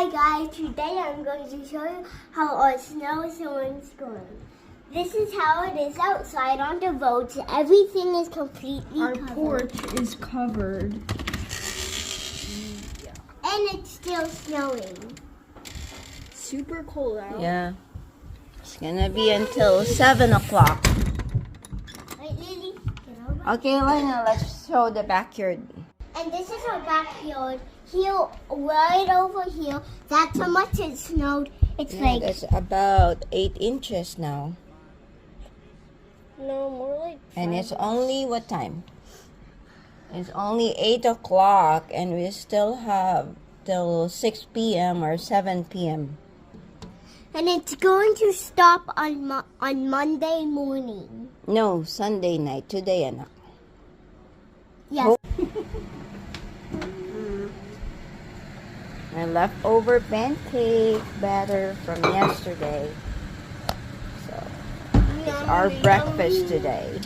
Hi guys, today I'm going to show you how our snowstorm's going. This is how it is outside on the roads. Everything is completely Our covered. porch is covered. And it's still snowing. Super cold out. Yeah. It's gonna be until 7 o'clock. Wait, Lily, get over. Okay, Lena, let's show the backyard. And this is our backyard. Here, right over here, that's how much it snowed. It's Yeah, like, that's about 8 inches now. no, more like And it's only what time? It's only 8 o'clock and we still have till 6 p.m. or 7 p.m. And it's going to stop on Monday morning. No, Sunday night. Today, anak. Yes. My leftover pancake batter from yesterday. So, it's our breakfast today.